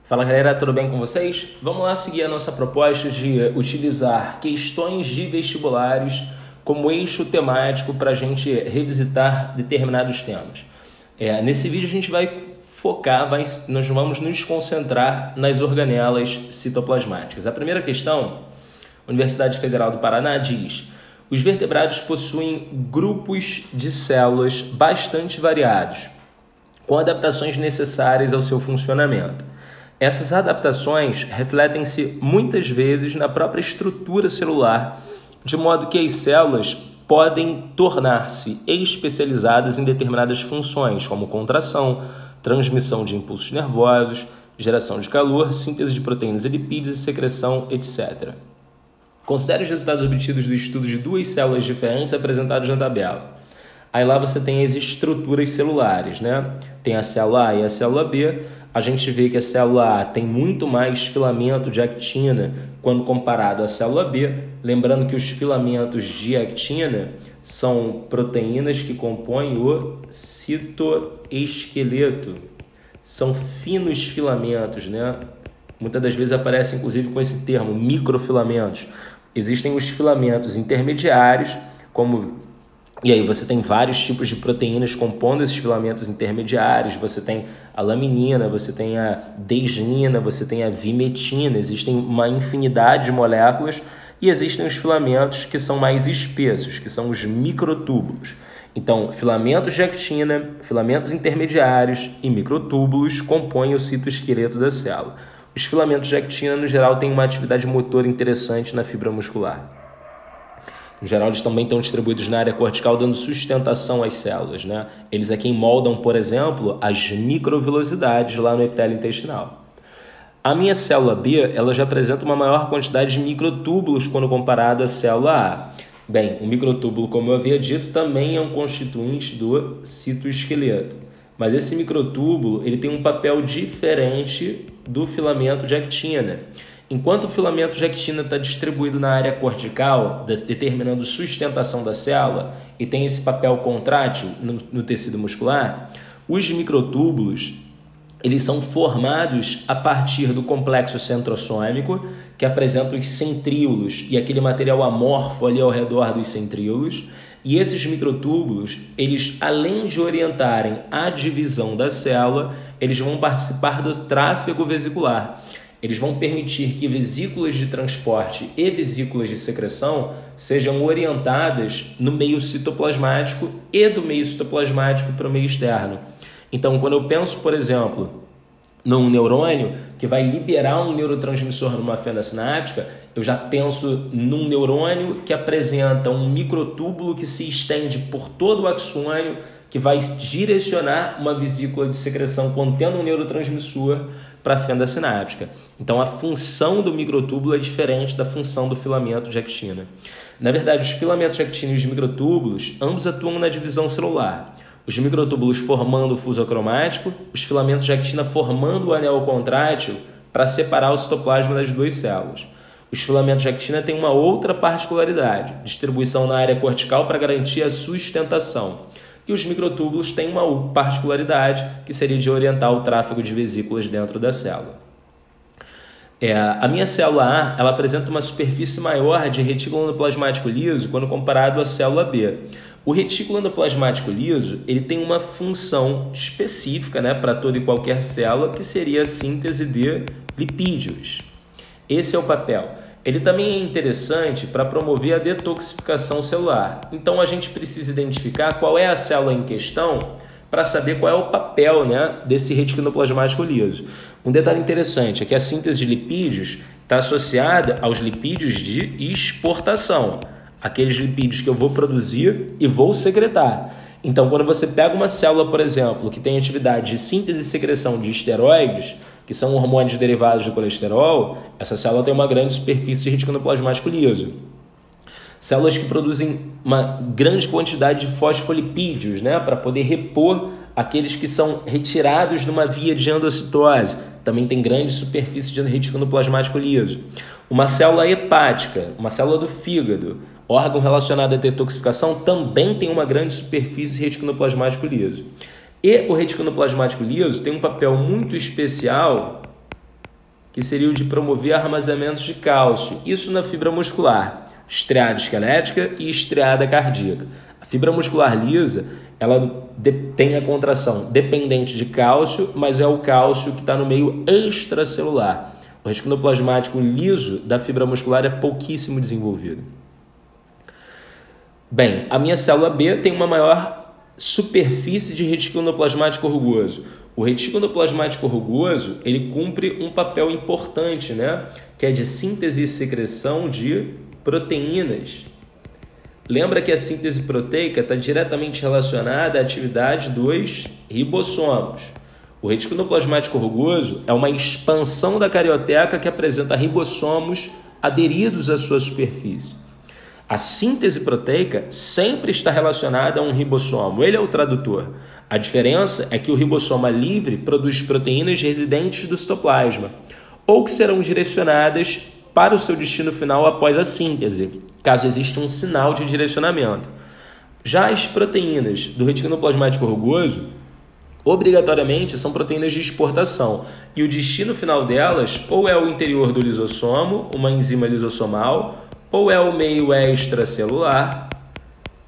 Fala galera, tudo bem com vocês? Vamos lá seguir a nossa proposta de utilizar questões de vestibulares como eixo temático para a gente revisitar determinados temas. Nesse vídeo a gente vai focar, nós vamos nos concentrar nas organelas citoplasmáticas. A primeira questão, Universidade Federal do Paraná diz: os vertebrados possuem grupos de células bastante variados, com adaptações necessárias ao seu funcionamento. Essas adaptações refletem-se muitas vezes na própria estrutura celular, de modo que as células podem tornar-se especializadas em determinadas funções, como contração, transmissão de impulsos nervosos, geração de calor, síntese de proteínas e lipídios, secreção, etc. Considere os resultados obtidos do estudo de duas células diferentes apresentados na tabela. Aí lá você tem as estruturas celulares, né? Tem a célula A e a célula B. A gente vê que a célula A tem muito mais filamento de actina quando comparado à célula B. Lembrando que os filamentos de actina são proteínas que compõem o citoesqueleto. São finos filamentos, né? Muitas das vezes aparece inclusive com esse termo, microfilamentos. Existem os filamentos intermediários, e aí você tem vários tipos de proteínas compondo esses filamentos intermediários. Você tem a laminina, você tem a desmina, você tem a vimetina. Existem uma infinidade de moléculas e existem os filamentos que são mais espessos, que são os microtúbulos. Então, filamentos de actina, filamentos intermediários e microtúbulos compõem o citoesqueleto da célula. Os filamentos de actina, no geral, têm uma atividade motora interessante na fibra muscular. No geral, eles também estão distribuídos na área cortical, dando sustentação às células, né? Eles é quem moldam, por exemplo, as microvilosidades lá no epitélio intestinal. A minha célula B, ela já apresenta uma maior quantidade de microtúbulos quando comparado à célula A. Bem, o microtúbulo, como eu havia dito, também é um constituinte do citoesqueleto. Mas esse microtúbulo, ele tem um papel diferente do filamento de actina. Enquanto o filamento de actina está distribuído na área cortical, determinando sustentação da célula, e tem esse papel contrátil no tecido muscular, os microtúbulos eles são formados a partir do complexo centrosômico, que apresenta os centríolos e aquele material amorfo ali ao redor dos centríolos. E esses microtúbulos, eles, além de orientarem a divisão da célula, eles vão participar do tráfego vesicular. Eles vão permitir que vesículas de transporte e vesículas de secreção sejam orientadas no meio citoplasmático e do meio citoplasmático para o meio externo. Então, quando eu penso, por exemplo, num neurônio que vai liberar um neurotransmissor numa fenda sináptica, eu já penso num neurônio que apresenta um microtúbulo que se estende por todo o axônio, que vai direcionar uma vesícula de secreção contendo um neurotransmissor para a fenda sináptica. Então, a função do microtúbulo é diferente da função do filamento de actina. Na verdade, os filamentos de actina e os microtúbulos, ambos atuam na divisão celular. Os microtúbulos formando o fuso acromático, os filamentos de actina formando o anel contrátil para separar o citoplasma das duas células. Os filamentos de actina têm uma outra particularidade, distribuição na área cortical para garantir a sustentação. E os microtúbulos têm uma particularidade, que seria de orientar o tráfego de vesículas dentro da célula. A minha célula A, ela apresenta uma superfície maior de retículo endoplasmático liso quando comparado à célula B. O retículo endoplasmático liso, ele tem uma função específica, né, para toda e qualquer célula, que seria a síntese de lipídios. Esse é o papel. Ele também é interessante para promover a detoxificação celular. Então, a gente precisa identificar qual é a célula em questão para saber qual é o papel, né, desse retículo endoplasmático liso. Um detalhe interessante é que a síntese de lipídios está associada aos lipídios de exportação, aqueles lipídios que eu vou produzir e vou secretar. Então, quando você pega uma célula, por exemplo, que tem atividade de síntese e secreção de esteroides, que são hormônios derivados do colesterol, essa célula tem uma grande superfície de retículo endoplasmático liso. Células que produzem uma grande quantidade de fosfolipídios, né, para poder repor aqueles que são retirados numa via de endocitose, também tem grande superfície de retículo endoplasmático liso. Uma célula hepática, uma célula do fígado, órgão relacionado à detoxificação, também tem uma grande superfície de retículo endoplasmático liso. E o retículo endoplasmático liso tem um papel muito especial que seria o de promover armazenamentos de cálcio, isso na fibra muscular, estriada esquelética e estriada cardíaca. A fibra muscular lisa, ela tem a contração dependente de cálcio, mas é o cálcio que está no meio extracelular. O reticuloplasmático liso da fibra muscular é pouquíssimo desenvolvido. Bem, a minha célula B tem uma maior superfície de retículo endoplasmático rugoso. O retículo endoplasmático rugoso, ele cumpre um papel importante, né? Que é de síntese e secreção de proteínas. Lembra que a síntese proteica está diretamente relacionada à atividade dos ribossomos. O retículo endoplasmático rugoso é uma expansão da carioteca que apresenta ribossomos aderidos à sua superfície. A síntese proteica sempre está relacionada a um ribossomo, ele é o tradutor. A diferença é que o ribossoma livre produz proteínas residentes do citoplasma, ou que serão direcionadas para o seu destino final após a síntese, caso exista um sinal de direcionamento. Já as proteínas do retículo endoplasmático rugoso, obrigatoriamente são proteínas de exportação, e o destino final delas ou é o interior do lisossomo, uma enzima lisossomal, ou é o meio extracelular,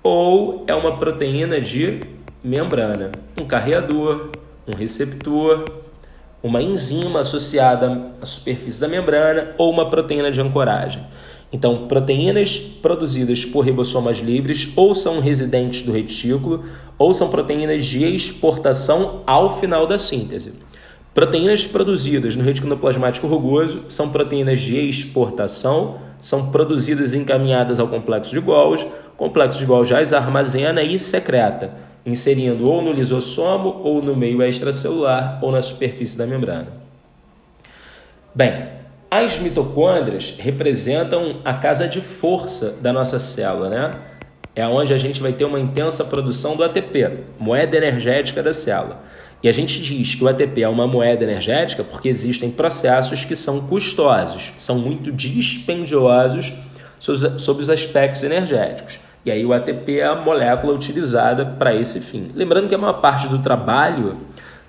ou é uma proteína de membrana, um carreador, um receptor, uma enzima associada à superfície da membrana ou uma proteína de ancoragem. Então, proteínas produzidas por ribossomas livres ou são residentes do retículo ou são proteínas de exportação ao final da síntese. Proteínas produzidas no retículo endoplasmático rugoso são proteínas de exportação, são produzidas e encaminhadas ao complexo de Golgi. O complexo de Golgi as armazena e secreta, inserindo ou no lisossomo, ou no meio extracelular, ou na superfície da membrana. Bem, as mitocôndrias representam a casa de força da nossa célula, né? É onde a gente vai ter uma intensa produção do ATP, moeda energética da célula. E a gente diz que o ATP é uma moeda energética porque existem processos que são custosos, são muito dispendiosos sob os aspectos energéticos. E aí o ATP é a molécula utilizada para esse fim. Lembrando que a maior parte do trabalho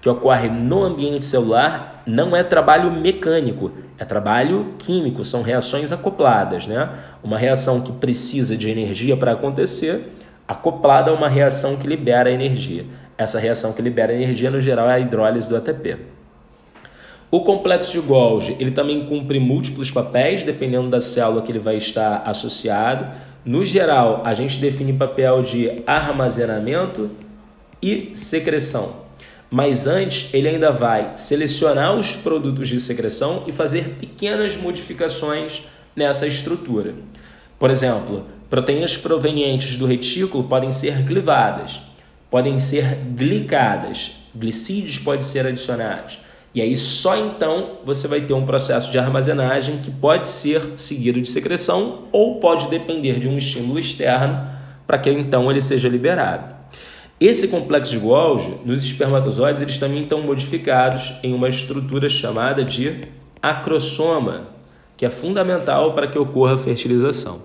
que ocorre no ambiente celular não é trabalho mecânico, é trabalho químico, são reações acopladas, né? Uma reação que precisa de energia para acontecer, acoplada a uma reação que libera energia. Essa reação que libera energia, no geral, é a hidrólise do ATP. O complexo de Golgi, ele também cumpre múltiplos papéis, dependendo da célula que ele vai estar associado. No geral, a gente define papel de armazenamento e secreção. Mas antes, ele ainda vai selecionar os produtos de secreção e fazer pequenas modificações nessa estrutura. Por exemplo, proteínas provenientes do retículo podem ser clivadas, podem ser glicadas, glicídios podem ser adicionados. E aí só então você vai ter um processo de armazenagem que pode ser seguido de secreção ou pode depender de um estímulo externo para que então ele seja liberado. Esse complexo de Golgi, nos espermatozoides, eles também estão modificados em uma estrutura chamada de acrosoma, que é fundamental para que ocorra a fertilização.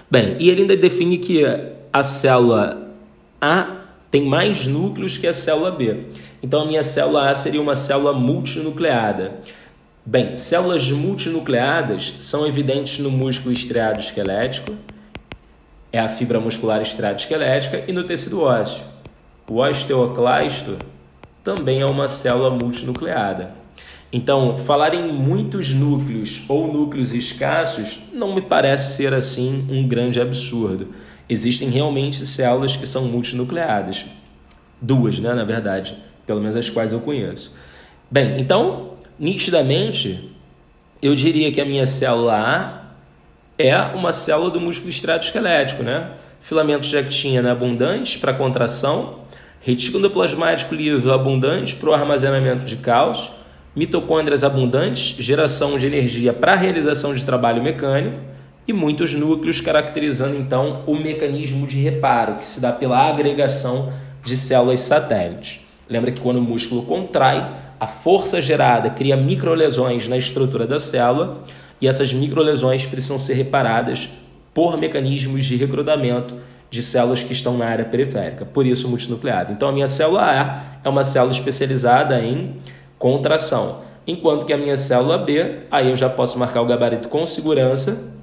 Bem, e ele ainda define que a célula A tem mais núcleos que a célula B. Então, a minha célula A seria uma célula multinucleada. Bem, células multinucleadas são evidentes no músculo estriado esquelético, é a fibra muscular estriada esquelética, e no tecido ósseo. O osteoclasto também é uma célula multinucleada. Então, falar em muitos núcleos ou núcleos escassos não me parece ser assim um grande absurdo. Existem realmente células que são multinucleadas. Duas, né, na verdade, pelo menos as quais eu conheço. Bem, então, nitidamente, eu diria que a minha célula A é uma célula do músculo estriado esquelético, né? Filamentos de actina abundantes para contração, retículo endoplasmático liso abundante para o armazenamento de cálcio, mitocôndrias abundantes, geração de energia para a realização de trabalho mecânico e muitos núcleos, caracterizando então o mecanismo de reparo, que se dá pela agregação de células satélites. Lembra que quando o músculo contrai, a força gerada cria microlesões na estrutura da célula e essas microlesões precisam ser reparadas por mecanismos de recrutamento de células que estão na área periférica, por isso multinucleada. Então a minha célula A é uma célula especializada em contração. Enquanto que a minha célula B, aí eu já posso marcar o gabarito com segurança,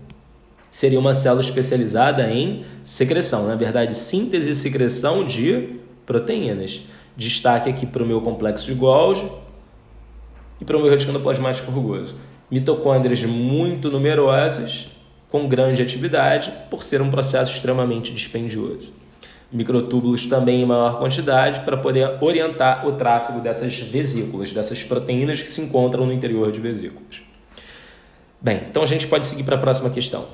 seria uma célula especializada em secreção, na verdade, síntese e secreção de proteínas. Destaque aqui para o meu complexo de Golgi e para o meu retículo plasmático rugoso. Mitocôndrias muito numerosas, com grande atividade, por ser um processo extremamente dispendioso. Microtúbulos também em maior quantidade para poder orientar o tráfego dessas vesículas, dessas proteínas que se encontram no interior de vesículas. Bem, então a gente pode seguir para a próxima questão.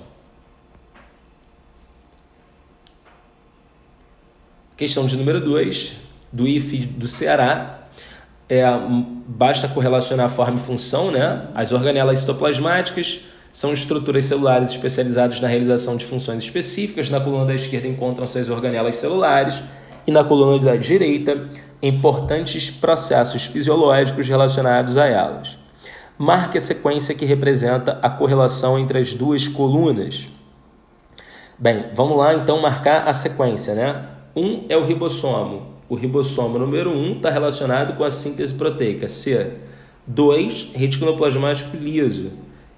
Questão de número 2, do IFE do Ceará. Basta correlacionar forma e função, né? As organelas citoplasmáticas são estruturas celulares especializadas na realização de funções específicas. Na coluna da esquerda encontram-se as organelas celulares e na coluna da direita importantes processos fisiológicos relacionados a elas. Marque a sequência que representa a correlação entre as duas colunas. Bem, vamos lá então marcar a sequência, né? 1 é o ribossomo. O ribossomo número 1 está relacionado com a síntese proteica. C. 2, retículo plasmático liso.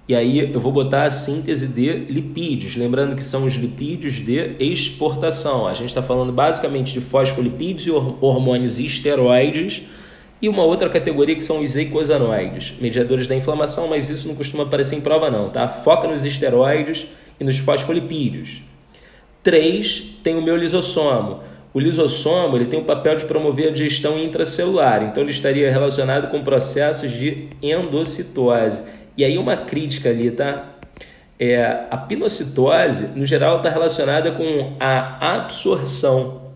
E aí eu vou botar a síntese de lipídios, lembrando que são os lipídios de exportação. A gente está falando basicamente de fosfolipídios e hormônios e esteroides, e uma outra categoria que são os eicosanoides, mediadores da inflamação, mas isso não costuma aparecer em prova não, tá? Foca nos esteroides e nos fosfolipídios. 3 tem o meu lisossomo. O lisossomo ele tem o papel de promover a digestão intracelular, então ele estaria relacionado com processos de endocitose. E aí uma crítica ali, tá? A pinocitose, no geral, está relacionada com a absorção.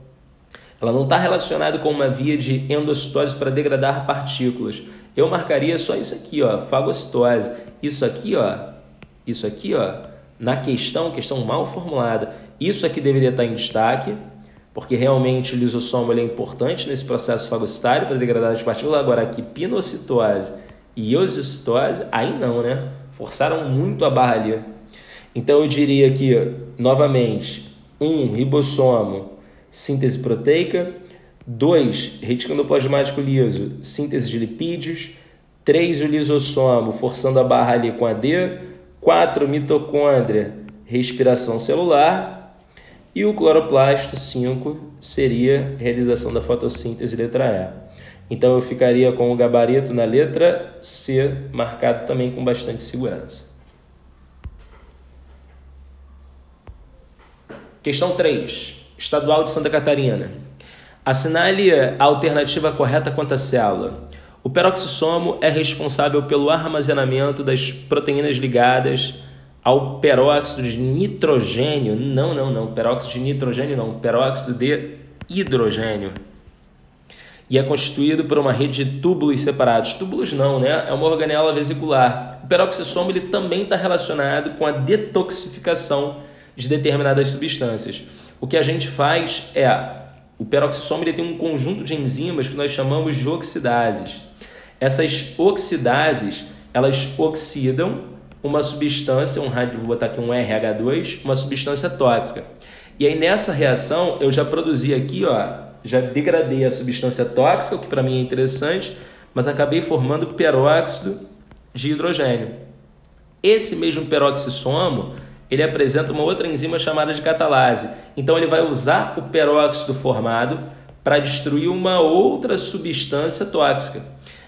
Ela não está relacionada com uma via de endocitose para degradar partículas. Eu marcaria só isso aqui, ó, fagocitose. Isso aqui, ó, na questão mal formulada. Isso aqui deveria estar em destaque, porque realmente o lisossomo ele é importante nesse processo fagocitário para degradar as partículas. Agora aqui, pinocitose e iosicitose, aí não, né? Forçaram muito a barra ali. Então eu diria que, novamente, 1, ribossomo, síntese proteica. 2, retículo plasmático liso, síntese de lipídios. 3, o lisossomo, forçando a barra ali com a D. 4, mitocôndria, respiração celular. E o cloroplasto, 5, seria realização da fotossíntese, letra E. Então eu ficaria com o gabarito na letra C, marcado também com bastante segurança. Questão 3, Estadual de Santa Catarina. Assinale a alternativa correta quanto à célula. O peroxissomo é responsável pelo armazenamento das proteínas ligadas ao peróxido de nitrogênio. Não, peróxido de nitrogênio não, peróxido de hidrogênio. E é constituído por uma rede de túbulos separados. Túbulos não, né? É uma organela vesicular. O peroxissomo ele também está relacionado com a detoxificação de determinadas substâncias. O que a gente faz o peroxissomo ele tem um conjunto de enzimas que nós chamamos de oxidases. Essas oxidases, elas oxidam uma substância, vou botar aqui um RH2, uma substância tóxica. E aí nessa reação eu já produzi aqui, já degradei a substância tóxica, o que para mim é interessante, mas acabei formando peróxido de hidrogênio. Esse mesmo peroxissomo, ele apresenta uma outra enzima chamada de catalase. Então ele vai usar o peróxido formado para destruir uma outra substância tóxica.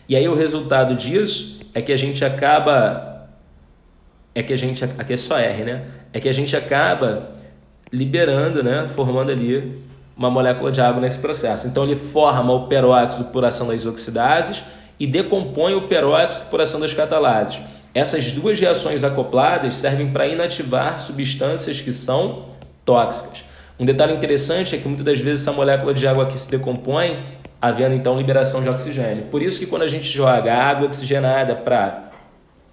E aí o resultado disso é que a gente acaba... aqui é só R, né? É que a gente acaba liberando, né? Formando ali uma molécula de água nesse processo. Então ele forma o peróxido por ação das oxidases e decompõe o peróxido por ação das catalases. Essas duas reações acopladas servem para inativar substâncias que são tóxicas. Um detalhe interessante é que muitas das vezes essa molécula de água aqui se decompõe, havendo então liberação de oxigênio. Por isso que quando a gente joga água oxigenada para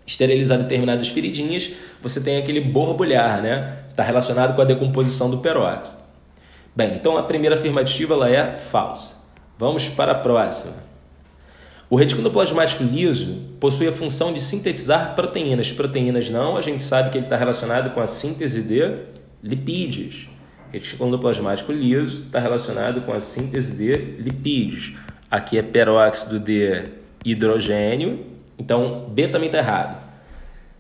esterilizar determinadas feridinhas, você tem aquele borbulhar, né? Está relacionado com a decomposição do peróxido. Bem, então a primeira afirmativa ela é falsa. Vamos para a próxima. O retículo plasmático liso possui a função de sintetizar proteínas. Proteínas não, a gente sabe que ele está relacionado com a síntese de lipídios. Retículo plasmático liso está relacionado com a síntese de lipídios. Aqui é peróxido de hidrogênio Então, B também está errado.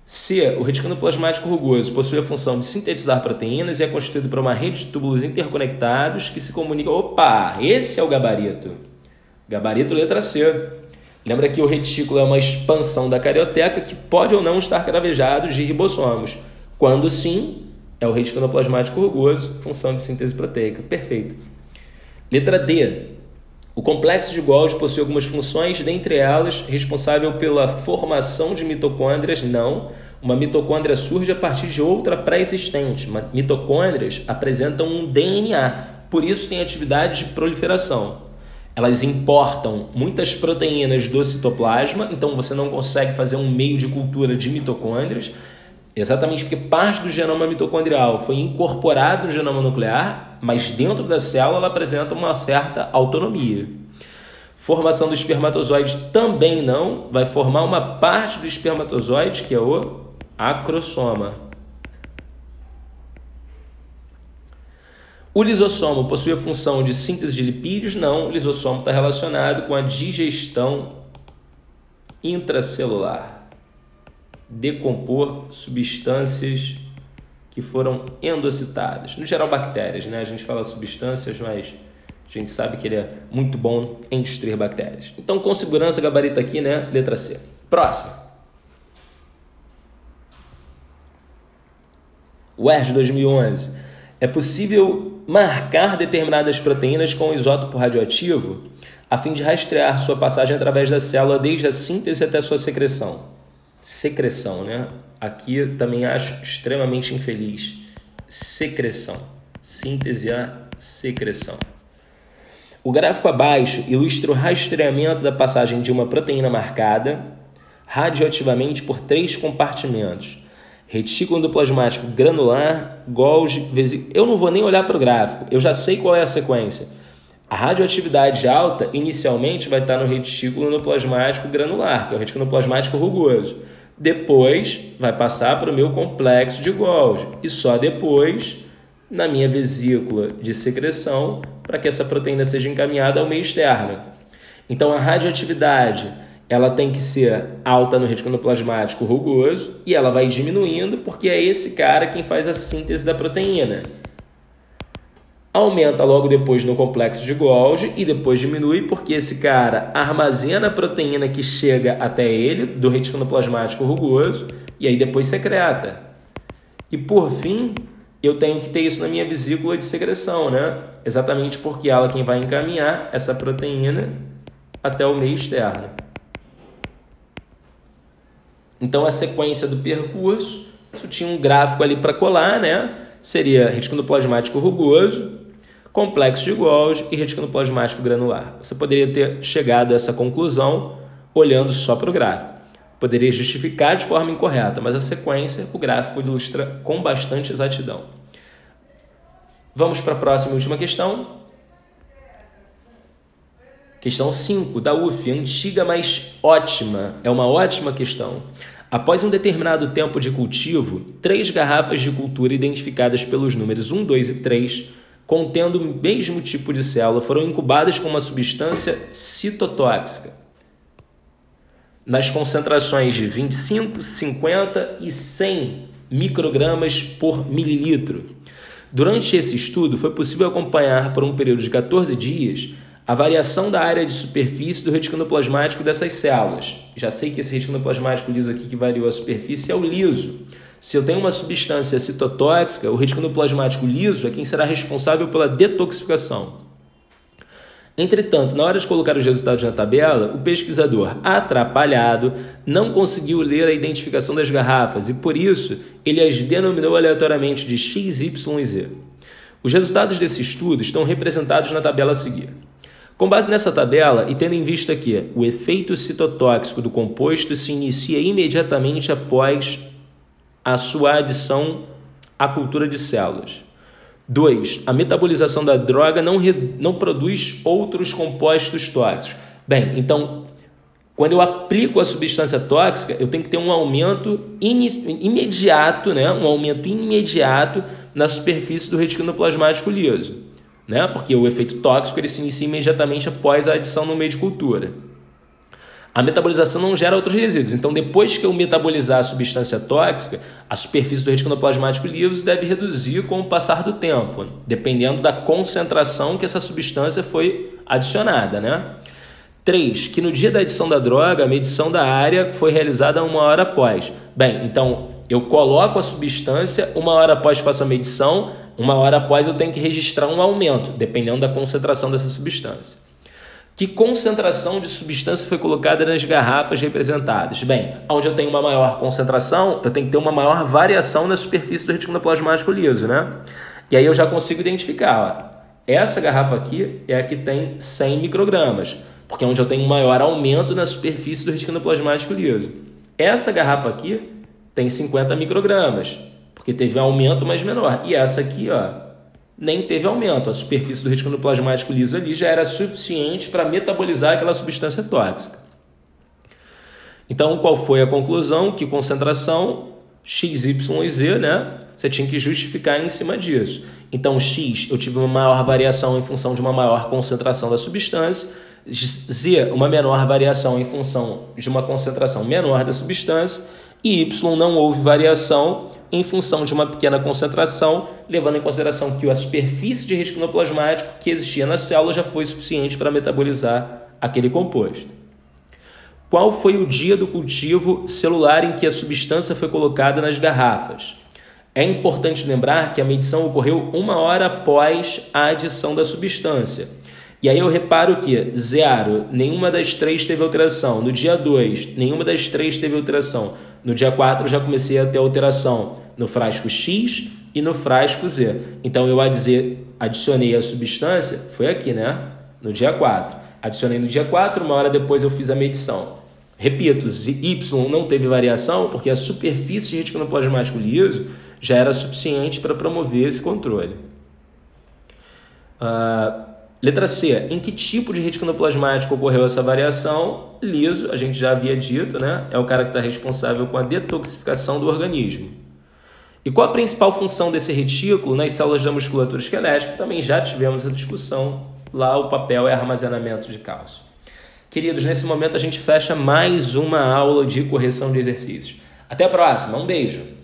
C, o retículo plasmático rugoso possui a função de sintetizar proteínas e é constituído por uma rede de túbulos interconectados que se comunicam... Opa, esse é o gabarito. Gabarito letra C. Lembra que o retículo é uma expansão da carioteca que pode ou não estar cravejado de ribossomos. Quando sim, é o retículo plasmático rugoso, função de síntese proteica. Perfeito. Letra D. O complexo de Golgi possui algumas funções, dentre elas, responsável pela formação de mitocôndrias. Não, uma mitocôndria surge a partir de outra pré-existente. Mitocôndrias apresentam um DNA, por isso tem atividade de proliferação. Elas importam muitas proteínas do citoplasma, então você não consegue fazer um meio de cultura de mitocôndrias, exatamente porque parte do genoma mitocondrial foi incorporado no genoma nuclear, mas dentro da célula ela apresenta uma certa autonomia. Formação do espermatozoide também não, vai formar uma parte do espermatozoide, que é o acrosoma. O lisossomo possui a função de síntese de lipídios? Não, o lisossomo está relacionado com a digestão intracelular. Decompor substâncias que foram endocitadas. No geral, bactérias, né? A gente fala substâncias, mas a gente sabe que ele é muito bom em destruir bactérias. Então, com segurança, gabarito aqui, né? Letra C. Próximo. UERJ 2011. É possível marcar determinadas proteínas com isótopo radioativo a fim de rastrear sua passagem através da célula desde a síntese até sua secreção. Secreção, né? Aqui também acho extremamente infeliz. Secreção. Síntese a secreção. O gráfico abaixo ilustra o rastreamento da passagem de uma proteína marcada radioativamente por 3 compartimentos. Retículo endoplasmático granular, Golgi, vesícula. Eu não vou nem olhar para o gráfico, eu já sei qual é a sequência. A radioatividade alta inicialmente vai estar no retículo endoplasmático granular, que é o retículo endoplasmático rugoso. Depois vai passar para o meu complexo de Golgi e só depois na minha vesícula de secreção para que essa proteína seja encaminhada ao meio externo. Então a radioatividade ela tem que ser alta no retículo endoplasmático rugoso e ela vai diminuindo porque é esse cara quem faz a síntese da proteína. Aumenta logo depois no complexo de Golgi e depois diminui porque esse cara armazena a proteína que chega até ele do retículo endoplasmático rugoso e aí depois secreta. E por fim, eu tenho que ter isso na minha vesícula de secreção, né? Exatamente porque ela é quem vai encaminhar essa proteína até o meio externo. Então, a sequência do percurso, tu tinha um gráfico ali para colar, né? Seria retículo endoplasmático rugoso, complexo de Golgi e retículo endoplasmático granular. Você poderia ter chegado a essa conclusão olhando só para o gráfico. Poderia justificar de forma incorreta, mas a sequência, o gráfico ilustra com bastante exatidão. Vamos para a próxima e última questão. Questão 5 da UF, antiga, mas ótima. É uma ótima questão. Após um determinado tempo de cultivo, 3 garrafas de cultura identificadas pelos números 1, 2 e 3, contendo o mesmo tipo de célula, foram incubadas com uma substância citotóxica nas concentrações de 25, 50 e 100 microgramas por mililitro. Durante esse estudo, foi possível acompanhar por um período de 14 dias a variação da área de superfície do retículo endoplasmático dessas células. Já sei que esse retículo endoplasmático liso aqui que variou a superfície é o liso. Se eu tenho uma substância citotóxica, o retículo endoplasmático liso é quem será responsável pela detoxificação. Entretanto, na hora de colocar os resultados na tabela, o pesquisador, atrapalhado, não conseguiu ler a identificação das garrafas e, por isso, ele as denominou aleatoriamente de X, Y e Z. Os resultados desse estudo estão representados na tabela a seguir. Com base nessa tabela e tendo em vista que o efeito citotóxico do composto se inicia imediatamente após a sua adição à cultura de células. 2. A metabolização da droga não produz outros compostos tóxicos. Bem, então, quando eu aplico a substância tóxica, eu tenho que ter um aumento imediato, né? Um aumento imediato na superfície do retículo endoplasmático liso, né? Porque o efeito tóxico ele se inicia imediatamente após a adição no meio de cultura. a metabolização não gera outros resíduos. Então, depois que eu metabolizar a substância tóxica, a superfície do retículo plasmático liso deve reduzir com o passar do tempo, dependendo da concentração que essa substância foi adicionada, né? 3. Que no dia da adição da droga, a medição da área foi realizada 1 hora após. Bem, então eu coloco a substância, 1 hora após faço a medição, 1 hora após eu tenho que registrar um aumento, dependendo da concentração dessa substância. Que concentração de substância foi colocada nas garrafas representadas? Bem, onde eu tenho uma maior concentração, eu tenho que ter uma maior variação na superfície do retículo plasmático liso, né? E aí eu já consigo identificar, ó, essa garrafa aqui é a que tem 100 microgramas, porque é onde eu tenho um maior aumento na superfície do retículo plasmático liso. Essa garrafa aqui tem 50 microgramas, porque teve um aumento mais menor. E essa aqui, ó, nem teve aumento. A superfície do retículo plasmático liso ali já era suficiente para metabolizar aquela substância tóxica. Então, qual foi a conclusão? Que concentração X, Y e Z, né? Você tinha que justificar em cima disso. Então, X, eu tive uma maior variação em função de uma maior concentração da substância. Z, uma menor variação em função de uma concentração menor da substância. E Y, não houve variação em função de uma pequena concentração, levando em consideração que a superfície de retículo plasmático que existia na célula já foi suficiente para metabolizar aquele composto. Qual foi o dia do cultivo celular em que a substância foi colocada nas garrafas? É importante lembrar que a medição ocorreu 1 hora após a adição da substância. E aí eu reparo que 0, nenhuma das 3 teve alteração. No dia 2, nenhuma das 3 teve alteração. No dia 4 já comecei a ter alteração no frasco X e no frasco Z. Então eu adicionei a substância, foi aqui, né? No dia 4. Adicionei no dia 4, 1 hora depois eu fiz a medição. Repito, Y não teve variação porque a superfície de retículo plasmático liso já era suficiente para promover esse controle. Letra C. Em que tipo de retículo plasmático ocorreu essa variação? Liso, a gente já havia dito, né? É o cara que está responsável com a detoxificação do organismo. E qual a principal função desse retículo nas células da musculatura esquelética? Também já tivemos essa discussão. Lá o papel é armazenamento de cálcio. Queridos, nesse momento a gente fecha mais uma aula de correção de exercícios. Até a próxima, um beijo!